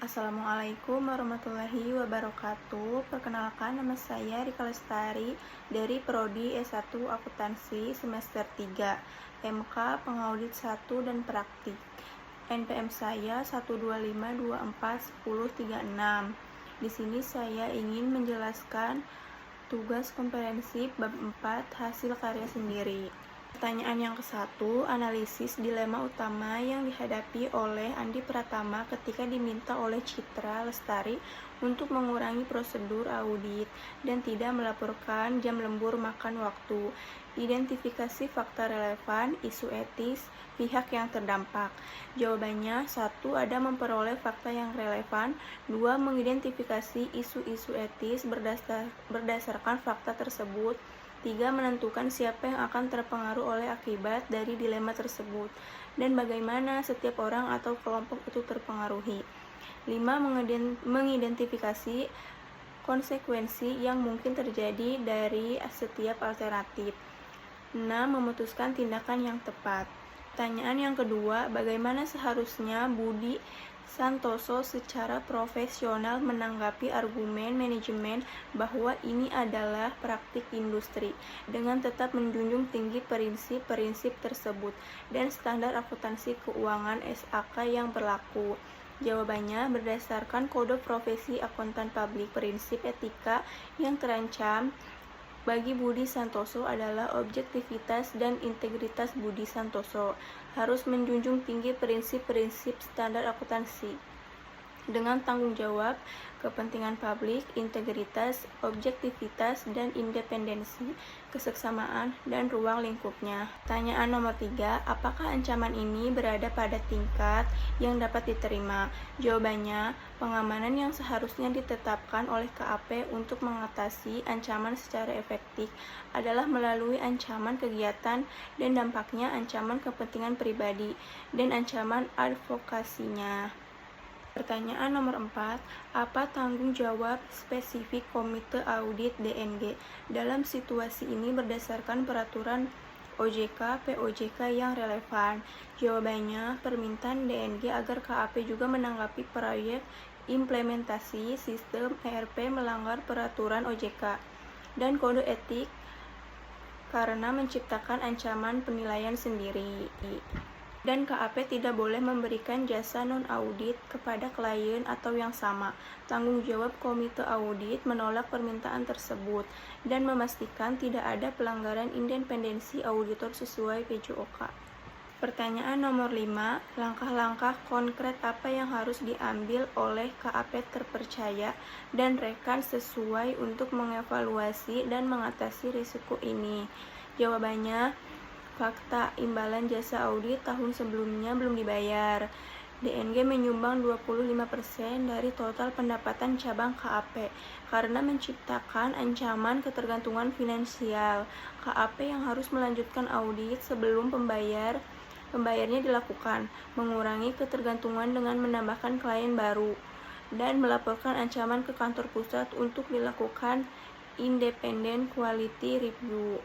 Assalamualaikum warahmatullahi wabarakatuh. Perkenalkan, nama saya Rika Lestari dari Prodi S1 Akuntansi semester 3, MK Pengaudit 1 dan Praktik. NPM saya 125241036. Di sini saya ingin menjelaskan tugas komprehensif bab 4 hasil karya sendiri. Pertanyaan yang ke-1, analisis dilema utama yang dihadapi oleh Andi Pratama ketika diminta oleh Citra Lestari untuk mengurangi prosedur audit dan tidak melaporkan jam lembur makan waktu. Identifikasi fakta relevan, isu etis, pihak yang terdampak. Jawabannya, 1. Ada memperoleh fakta yang relevan. 2. Mengidentifikasi isu-isu etis berdasarkan fakta tersebut. 3. Menentukan siapa yang akan terpengaruh oleh akibat dari dilema tersebut dan bagaimana setiap orang atau kelompok itu terpengaruhi. 5. Mengidentifikasi konsekuensi yang mungkin terjadi dari setiap alternatif. 6. Memutuskan tindakan yang tepat. Pertanyaan yang kedua, bagaimana seharusnya Budi Santoso secara profesional menanggapi argumen manajemen bahwa ini adalah praktik industri dengan tetap menjunjung tinggi prinsip-prinsip tersebut dan standar akuntansi keuangan SAK yang berlaku. Jawabannya, berdasarkan Kode Profesi Akuntan Publik, prinsip etika yang terancam bagi Budi Santoso adalah objektivitas dan integritas. Budi Santoso harus menjunjung tinggi prinsip-prinsip standar akuntansi dengan tanggung jawab, kepentingan publik, integritas, objektivitas, dan independensi, keseksamaan, dan ruang lingkupnya. Pertanyaan nomor 3, apakah ancaman ini berada pada tingkat yang dapat diterima? Jawabannya, pengamanan yang seharusnya ditetapkan oleh KAP untuk mengatasi ancaman secara efektif adalah melalui ancaman kegiatan dan dampaknya, ancaman kepentingan pribadi, dan ancaman advokasinya. Pertanyaan nomor 4, apa tanggung jawab spesifik Komite Audit DNG dalam situasi ini berdasarkan peraturan OJK POJK yang relevan? Jawabannya, permintaan DNG agar KAP juga menanggapi proyek implementasi sistem ERP melanggar peraturan OJK dan kode etik karena menciptakan ancaman penilaian sendiri. Dan KAP tidak boleh memberikan jasa non-audit kepada klien atau yang sama. Tanggung jawab Komite Audit menolak permintaan tersebut dan memastikan tidak ada pelanggaran independensi auditor sesuai PJOK. Pertanyaan nomor 5, langkah-langkah konkret apa yang harus diambil oleh KAP terpercaya dan rekan sesuai untuk mengevaluasi dan mengatasi risiko ini? Jawabannya, fakta imbalan jasa audit tahun sebelumnya belum dibayar. DNG menyumbang 25% dari total pendapatan cabang KAP karena menciptakan ancaman ketergantungan finansial. KAP yang harus melanjutkan audit sebelum pembayarnya dilakukan, mengurangi ketergantungan dengan menambahkan klien baru, dan melaporkan ancaman ke kantor pusat untuk dilakukan independent quality review.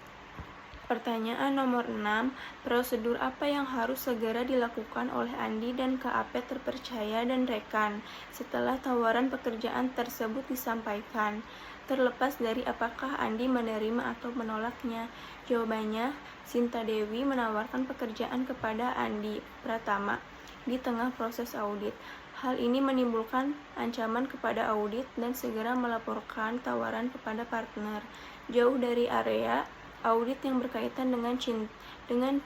Pertanyaan nomor 6, prosedur apa yang harus segera dilakukan oleh Andi dan KAP terpercaya dan rekan setelah tawaran pekerjaan tersebut disampaikan, terlepas dari apakah Andi menerima atau menolaknya? Jawabannya, Sinta Dewi menawarkan pekerjaan kepada Andi Pratama di tengah proses audit. Hal ini menimbulkan ancaman kepada audit dan segera melaporkan tawaran kepada partner jauh dari area audit yang berkaitan dengan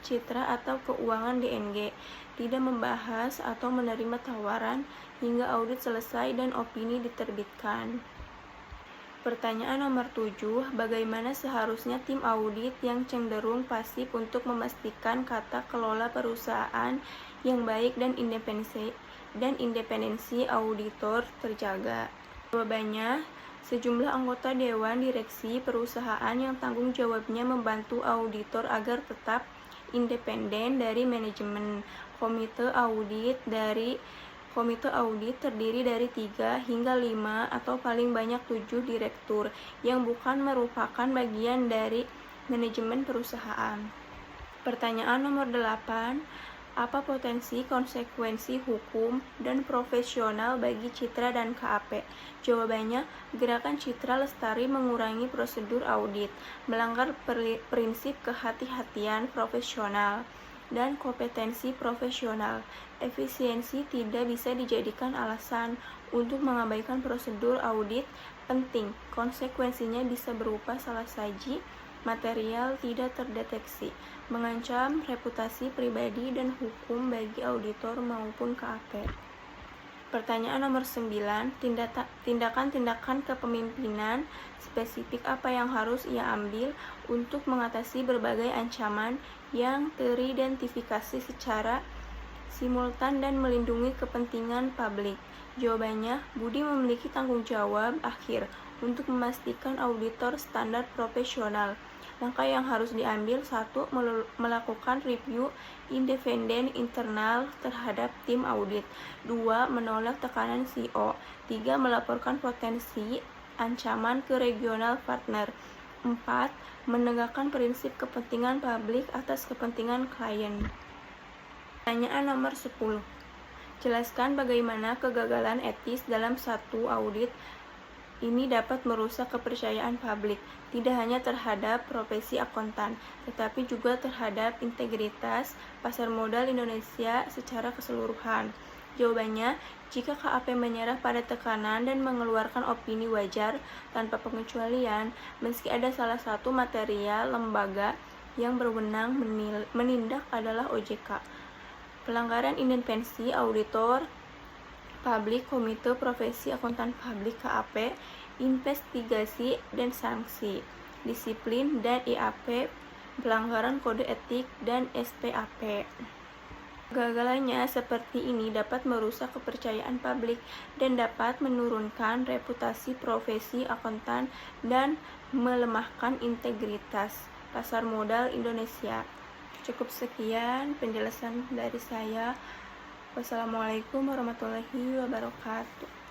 citra atau keuangan DNG, tidak membahas atau menerima tawaran hingga audit selesai dan opini diterbitkan. Pertanyaan nomor 7, bagaimana seharusnya tim audit yang cenderung pasif untuk memastikan tata kelola perusahaan yang baik dan independensi auditor terjaga? Jawabannya, sejumlah anggota Dewan Direksi perusahaan yang tanggung jawabnya membantu auditor agar tetap independen dari manajemen. Komite audit terdiri dari 3 hingga 5 atau paling banyak 7 direktur yang bukan merupakan bagian dari manajemen perusahaan. Pertanyaan nomor 8, Apa potensi konsekuensi hukum dan profesional bagi Citra dan KAP? Jawabannya, gerakan Citra Lestari mengurangi prosedur audit, melanggar prinsip kehati-hatian profesional dan kompetensi profesional. Efisiensi tidak bisa dijadikan alasan untuk mengabaikan prosedur audit penting. Konsekuensinya bisa berupa salah saji material tidak terdeteksi, mengancam reputasi pribadi dan hukum bagi auditor maupun KAP. Pertanyaan nomor 9, tindakan-tindakan kepemimpinan spesifik apa yang harus ia ambil untuk mengatasi berbagai ancaman yang teridentifikasi secara simultan dan melindungi kepentingan publik? Jawabannya, Budi memiliki tanggung jawab akhir untuk memastikan auditor standar profesional. Langkah yang harus diambil: 1. Melakukan review independen internal terhadap tim audit. 2. Menolak tekanan CEO. 3. Melaporkan potensi ancaman ke regional partner. 4. Menegakkan prinsip kepentingan publik atas kepentingan klien. Pertanyaan nomor 10. Jelaskan bagaimana kegagalan etis dalam satu audit ini dapat merusak kepercayaan publik, tidak hanya terhadap profesi akuntan, tetapi juga terhadap integritas pasar modal Indonesia secara keseluruhan. Jawabannya, jika KAP menyerah pada tekanan dan mengeluarkan opini wajar tanpa pengecualian, meski ada salah satu material lembaga yang berwenang menindak adalah OJK. Pelanggaran independensi auditor publik, Komite Profesi Akuntan Publik KAP, investigasi dan sanksi, disiplin dan IAP, pelanggaran kode etik dan SPAP. Kegagalannya seperti ini dapat merusak kepercayaan publik dan dapat menurunkan reputasi profesi akuntan dan melemahkan integritas pasar modal Indonesia. Cukup sekian penjelasan dari saya. Wassalamualaikum warahmatullahi wabarakatuh.